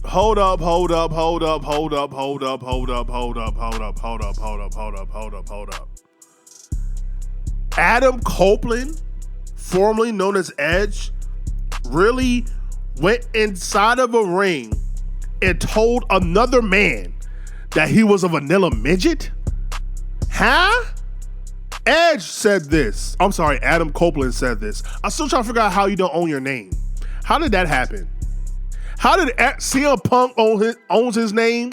Hold up, hold up, hold up, hold up, hold up, hold up, hold up, hold up, hold up, hold up, hold up, hold up, hold up. Adam Copeland, formerly known as Edge, really went inside of a ring and told another man that he was a vanilla midget? Huh? Edge said this. I'm sorry, Adam Copeland said this. I'm still trying to figure out how you don't own your name. How did that happen? How did CM Punk owns his name?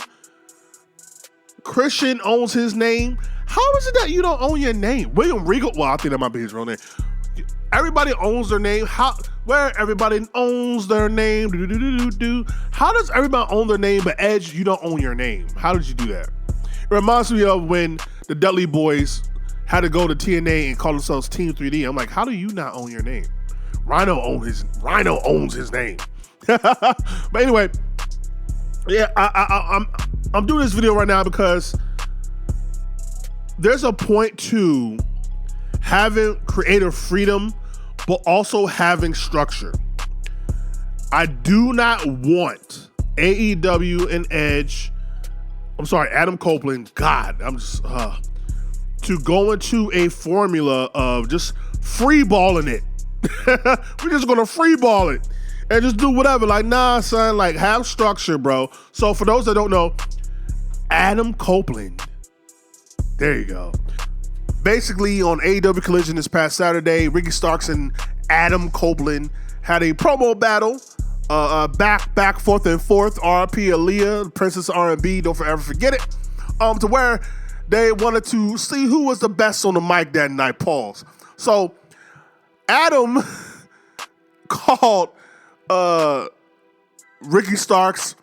Christian owns his name. How is it that you don't own your name? William Regal, well, I think that might be his real name. Everybody owns their name. Where everybody owns their name. How does everybody own their name, but Edge, you don't own your name? How did you do that? It reminds me of when the Dudley Boys had to go to TNA and call themselves Team 3D. I'm like, how do you not own your name? Rhino owns his name. But anyway, yeah, I'm doing this video right now because there's a point to having creative freedom, but also having structure. I do not want AEW and Adam Copeland, God, I'm just, to go into a formula of just free balling it. We're just gonna free ball it and just do whatever. Like, nah, son, like, have structure, bro. So for those that don't know, Adam Copeland, there you go. Basically, on AEW Collision this past Saturday, Ricky Starks and Adam Copeland had a promo battle, back, forth and forth. RP Aaliyah, Princess R&B, don't ever forget it. To where they wanted to see who was the best on the mic that night. Pause. So Adam called Ricky Starks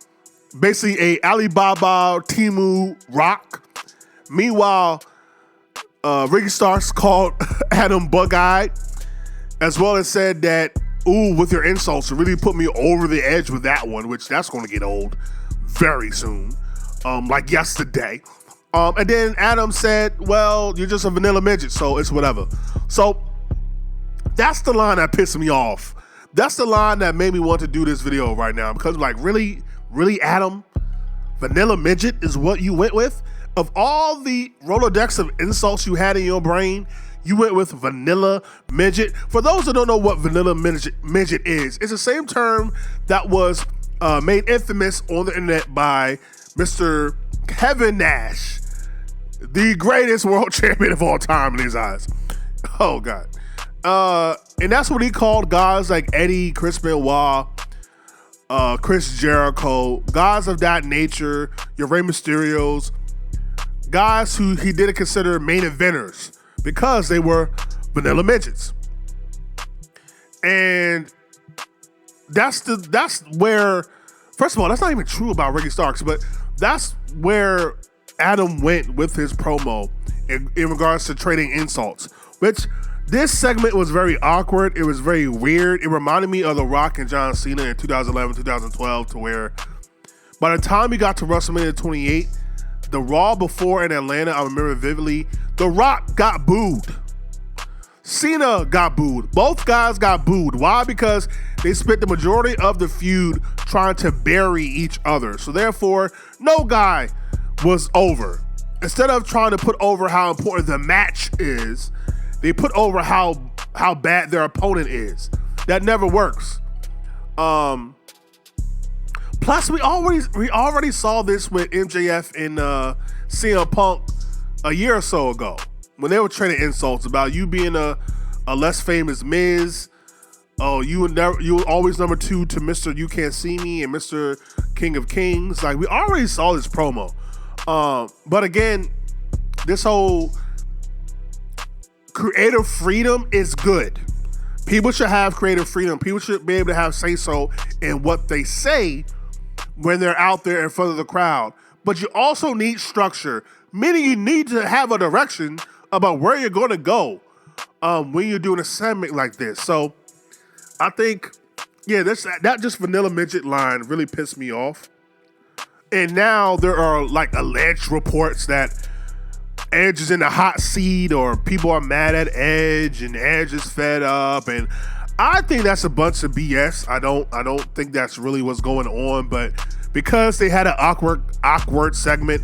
basically a Alibaba Temu rock. Meanwhile, Ricky Starks called Adam bug-eyed, as well as said that, ooh, with your insults, you really put me over the edge with that one, which that's going to get old very soon, like yesterday. And then Adam said, well, you're just a vanilla midget, so it's whatever. So that's the line that pissed me off. That's the line that made me want to do this video right now, because like, really, Adam? Vanilla midget is what you went with? Of all the Rolodex of insults you had in your brain, you went with vanilla midget. For those that don't know what vanilla midget is, it's the same term that was made infamous on the internet by Mr. Kevin Nash, the greatest world champion of all time in his eyes. Oh, God. And that's what he called guys like Eddie, Chris Benoit, Chris Jericho, guys of that nature, your Rey Mysterios, guys who he didn't consider main eventers because they were vanilla midgets. And that's where, first of all, that's not even true about Ricky Starks, but that's where Adam went with his promo in regards to trading insults, which this segment was very awkward. It was very weird. It reminded me of The Rock and John Cena in 2011, 2012, to where by the time we got to WrestleMania 28, the Raw before in Atlanta, I remember vividly, The Rock got booed. Cena got booed. Both guys got booed. Why? Because they spent the majority of the feud trying to bury each other. So therefore, no guy was over. Instead of trying to put over how important the match is, they put over how bad their opponent is. That never works. Plus, we already saw this with MJF and CM Punk a year or so ago when they were trading insults about you being a less famous Miz. Oh, you were always number 2 to Mr. You Can't See Me and Mr. King of Kings. Like, we already saw this promo. But again, this whole creative freedom is good. People should have creative freedom. People should be able to have say-so in what they say when they're out there in front of the crowd. But you also need structure, meaning you need to have a direction about where you're going to go when you're doing a segment like this. So I think, yeah, that just vanilla midget line really pissed me off. And now there are like alleged reports that Edge is in the hot seat, or people are mad at Edge and Edge is fed up. And I think that's a bunch of BS. I don't think that's really what's going on. But because they had an awkward segment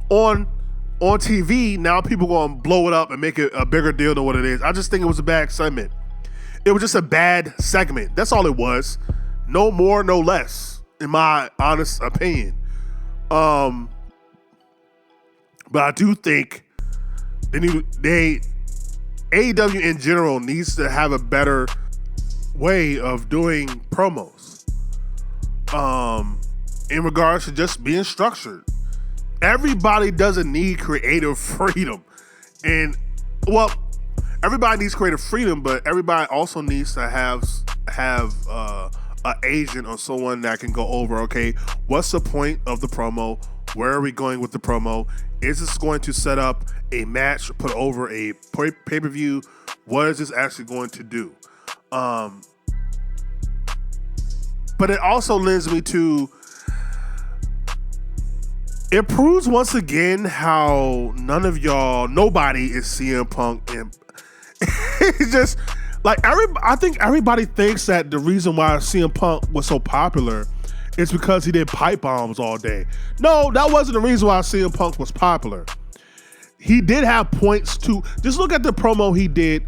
on TV, now people gonna blow it up and make it a bigger deal than what it is. I just think it was a bad segment. It was just a bad segment. That's all it was. No more, no less, in my honest opinion. But I do think AEW in general needs to have a better way of doing promos. In regards to just being structured. Everybody doesn't need creative freedom. And, well, everybody needs creative freedom, but everybody also needs to have an agent or someone that can go over, okay, what's the point of the promo? Where are we going with the promo? Is this going to set up a match, put over a pay-per-view? What is this actually going to do? But it also lends me to, it proves once again how nobody is CM Punk. And it's just like I think everybody thinks that the reason why CM Punk was so popular is because he did pipe bombs all day. No, that wasn't the reason why CM Punk was popular. He did have points to, just look at the promo he did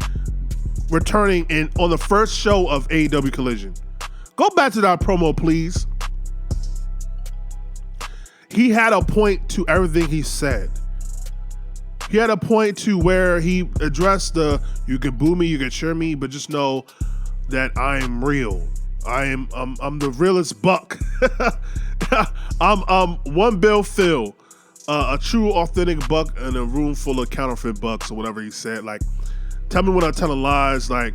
returning on the first show of AEW Collision. Go back to that promo, please. He had a point to everything he said. He had a point to where he addressed you can boo me, you can cheer me, but just know that I'm real. I'm the realest buck. I'm one Bill Phil, a true authentic buck in a room full of counterfeit bucks, or whatever he said. Like, tell me when I'm telling lies. Like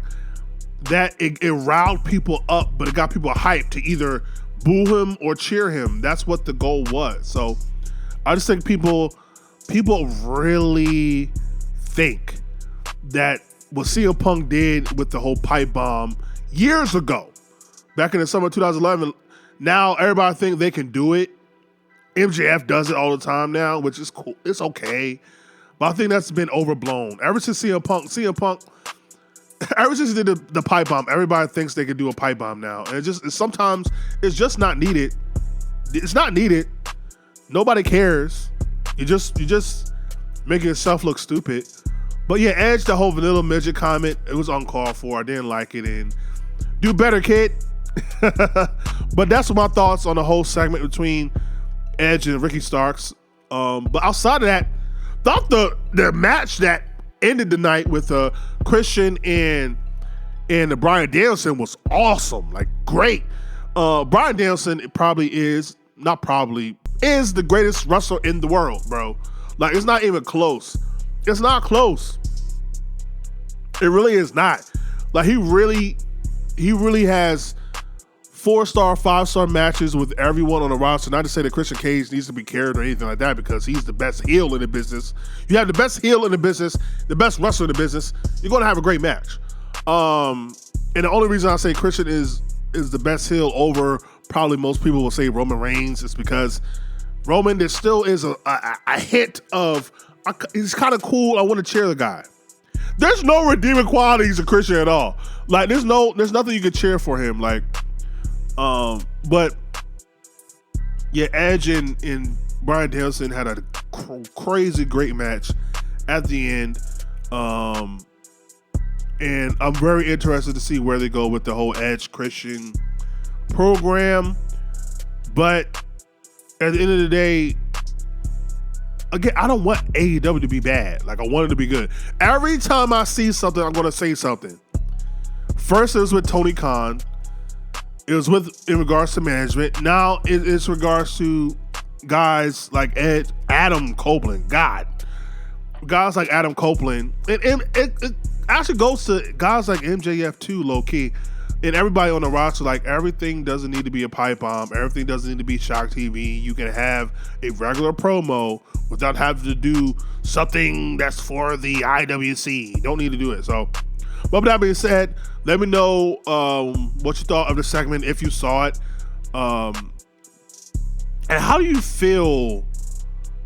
that, it riled people up, but it got people hyped to either boo him or cheer him. That's what the goal was. So I just think people really think that what CM Punk did with the whole pipe bomb years ago, back in the summer of 2011, now everybody think they can do it. MJF does it all the time now, which is cool. It's okay. But I think that's been overblown. Ever since CM Punk, ever since he did the pipe bomb, everybody thinks they can do a pipe bomb now. And sometimes it's just not needed. It's not needed. Nobody cares. You just making yourself look stupid. But yeah, Edge, the whole vanilla midget comment, it was uncalled for. I didn't like it. And do better, kid. But that's my thoughts on the whole segment between Edge and Ricky Starks. But outside of that, thought the match that ended the night with Christian and Bryan Danielson was awesome. Like, great. Bryan Danielson is the greatest wrestler in the world, bro. Like, it's not even close. It's not close. It really is not. Like, he really has 4-star, 5-star matches with everyone on the roster. Not to say that Christian Cage needs to be carried or anything like that, because he's the best heel in the business. You have the best heel in the business, the best wrestler in the business, you're going to have a great match. And the only reason I say Christian is the best heel over probably most people will say Roman Reigns is because Roman, there still is a hint of, he's kind of cool, I want to cheer the guy. There's no redeeming qualities of Christian at all. Like, there's nothing you can cheer for him. Like, but yeah, Edge and Bryan Danielson had a crazy great match at the end. And I'm very interested to see where they go with the whole Edge Christian program. But at the end of the day, again, I don't want AEW to be bad. Like, I want it to be good. Every time I see something, I'm going to say something. First, it was with Tony Khan. It was in regards to management. Now it's regards to guys like Adam Copeland. Guys like Adam Copeland. And it actually goes to guys like MJF too, low key. And everybody on the roster, like, everything doesn't need to be a pipe bomb. Everything doesn't need to be Shock TV. You can have a regular promo without having to do something that's for the IWC. You don't need to do it. So, but with that being said, let me know what you thought of the segment, if you saw it. And how do you feel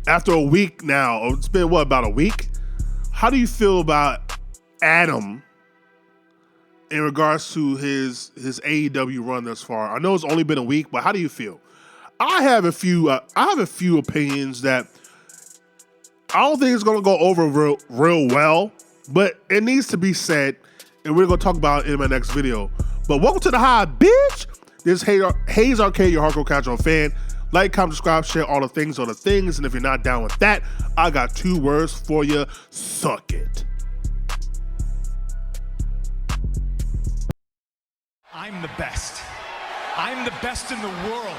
after a week now? It's been, about a week? How do you feel about Adam in regards to his AEW run thus far? I know it's only been a week, but how do you feel? I have a few opinions that I don't think it's going to go over real well, but it needs to be said, and we're going to talk about it in my next video. But welcome to the Hive, bitch. This is Hayes Arcade, your hardcore casual fan. Like, comment, subscribe, share all the things. And if you're not down with that, I got 2 words for you. Suck it. I'm the best. I'm the best in the world.